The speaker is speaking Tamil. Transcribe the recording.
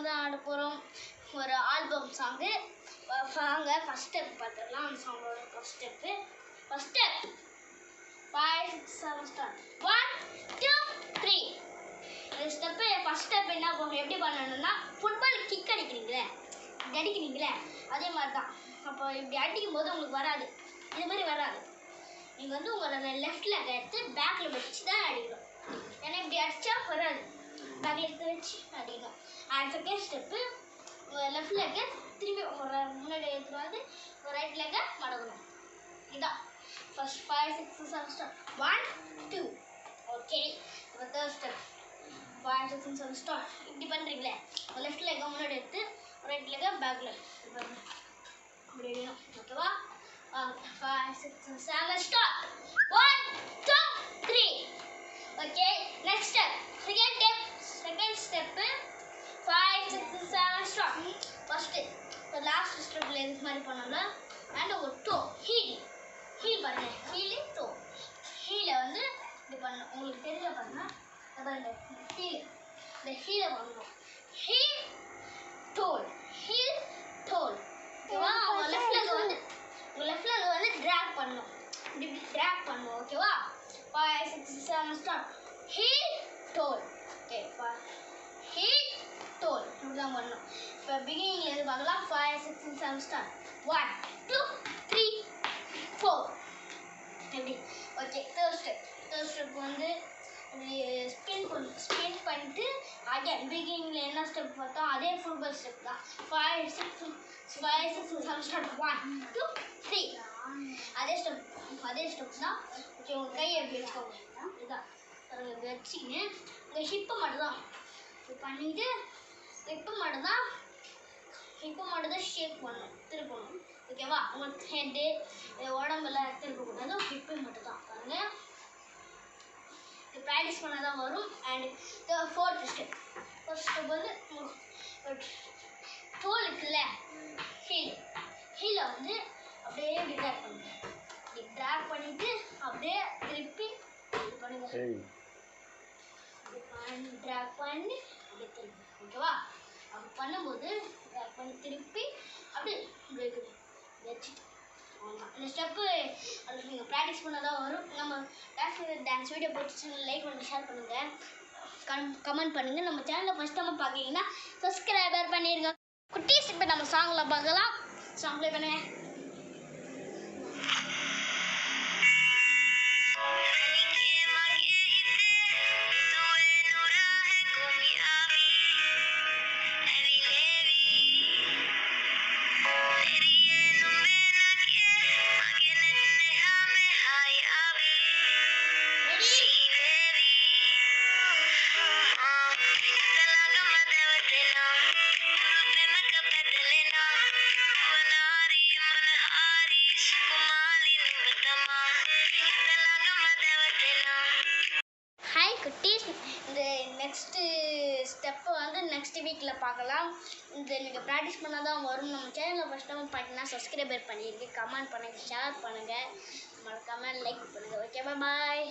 தான் ஆட போகிறோம். ஒரு ஆல்பம் சாங்கு. வாங்க ஃபஸ்ட் ஸ்டெப் பார்த்துடலாம். அந்த சாங்கோட first step. First step 5 6 7 start. 1 2 3. இந்த ஸ்டெப்பு ஃபஸ்ட் ஸ்டெப் என்ன எப்படி பண்ணணும்னா, ஃபுட்பால் கிக் அடிக்கிறீங்களே, இப்படி அடிக்கிறீங்களே, அதே மாதிரி தான். அப்போ இப்படி அடிக்கும் போது உங்களுக்கு வராது, இது மாதிரி வராது. நீங்கள் வந்து உங்களோட லெஃப்ட் லெக் எடுத்து பேக்கில் வச்சு தான் அடிக்கணும். ஏன்னா இப்படி அடித்தா வராது. பேக்கில் எடுத்து வச்சு அடிக்கணும். அண்ட் செகண்ட் ஸ்டெப்பு லெஃப்ட் லெக்கை திரும்பி ஒரு முன்னாடி எடுத்துகிட்டு வந்து ஒரு ரைட் லெக்கை மடக்கணும். இதுதான் ஃபர்ஸ்ட் 5 6 7 ஸ்டார்ட். 1 2. ஓகே. இப்போ தேர்ட் ஸ்டெப் 5 6 7 ஸ்டார்ட். இப்படி பண்ணுறீங்களே, லெஃப்ட் லெக்கை முன்னாடி எடுத்து ரைட் லெக்கை பேக்கில் இப்படி வேணும். ஓகேவா? 5 6 7 start. 1 2 3. Okay. Next step second step 5 6 7 start. First இப்போ லாஸ்ட் ஸ்டெப்பில் எதுக்கு மாதிரி பண்ணோம்னா, அண்ட் ஒரு டோ ஹீல் பாருங்க, டோ ஹீலை வந்து இப்படி பண்ணணும். உங்களுக்கு தெரியல பாருங்க, பாருங்க இந்த ஹீலை பண்ணணும். Heel toe. ஓகேவா? உங்கள் லெஃப்ட் லெக் வந்து ட்ராக் பண்ணணும். இப்படி ட்ராக் பண்ணணும். ஓகேவா? 5 6 7 start. Heel toe. Okay. Heel toe இப்படி தான் பண்ணணும். இப்போ பிகினிங்ல இருந்து பார்க்கலாம். 5 6 7 ஸ்டார்ட். 1 2 3 4. எப்படி? ஓகே. தேர்ட் ஸ்டெப் வந்து ஸ்பின் பண்ணிட்டு அகைன் பிகினிங்ல என்ன ஸ்டெப் பார்த்தோம் அதே ஃபுட்பால் ஸ்டெப் தான். 5 6 7 ஸ்டார்ட். 1 2 3. அதே ஸ்டெப் தான். ஓகே. உங்கள் கையை எப்படி வச்சுக்கோங்க, இதுதான் இப்படி வச்சுக்கின்னு உங்கள் ஹிப்பை மட்டும்தான் இப்படி பண்ணிட்டு ஹிப்பை மட்டும்தான் ஷேக் பண்ணணும், திருப்பணும். ஓகேவா? உங்கள் ஹெட்டு உடம்பெல்லாம் திருப்பக்கூடாது, ஹிப்பை மட்டும்தான். பாருங்க, இது ப்ராக்டிஸ் பண்ணால் தான் வரும். அண்ட் ஃபோர்த் ஸ்டெப் வந்து டோல் இருக்குல்ல, ஹீலை வந்து அப்படியே இப்படி ட்ராக் பண்ணுங்க. இப்படி ட்ராக் பண்ணிவிட்டு அப்படியே திருப்பி இது பண்ணுங்க. ட்ராக் பண்ணி அப்படியே திருப்பி. ஓகேவா? அப்படி பண்ணும்போது ட்ராக் பண்ணி திருப்பி அப்படியே இருக்குது வச்சுட்டு இந்த ஸ்டெப்பு அது நீங்கள் ப்ராக்டிஸ் பண்ணால் தான் வரும். நம்ம டான்ஸ் வீடியோ பிடிச்சி லைக் பண்ணி ஷேர் பண்ணுங்கள், கமெண்ட் பண்ணுங்கள். நம்ம சேனலில் ஃபஸ்ட் டைம் பார்க்குறீங்கன்னா சப்ஸ்கிரைபர் பண்ணிடுங்க. குட்டீஸ் இப்போ நம்ம சாங்கில் பார்க்கலாம். சாங் ப்ளே பண்ணுங்க. குட்டீஸ், இந்த நெக்ஸ்ட்டு ஸ்டெப்பை வந்து நெக்ஸ்ட் வீக்கில் பார்க்கலாம். இந்த நீங்கள் ப்ராக்டிஸ் பண்ணால் தான் வரும். நம்ம சேனலில் ஃபஸ்ட் டைம் பார்த்தீங்கன்னா சப்ஸ்கிரைபர் பண்ணிடுங்க, கமெண்ட் பண்ணுங்கள், ஷேர் பண்ணுங்கள், மறக்காமல் லைக் பண்ணுங்கள். ஓகே, பாய்.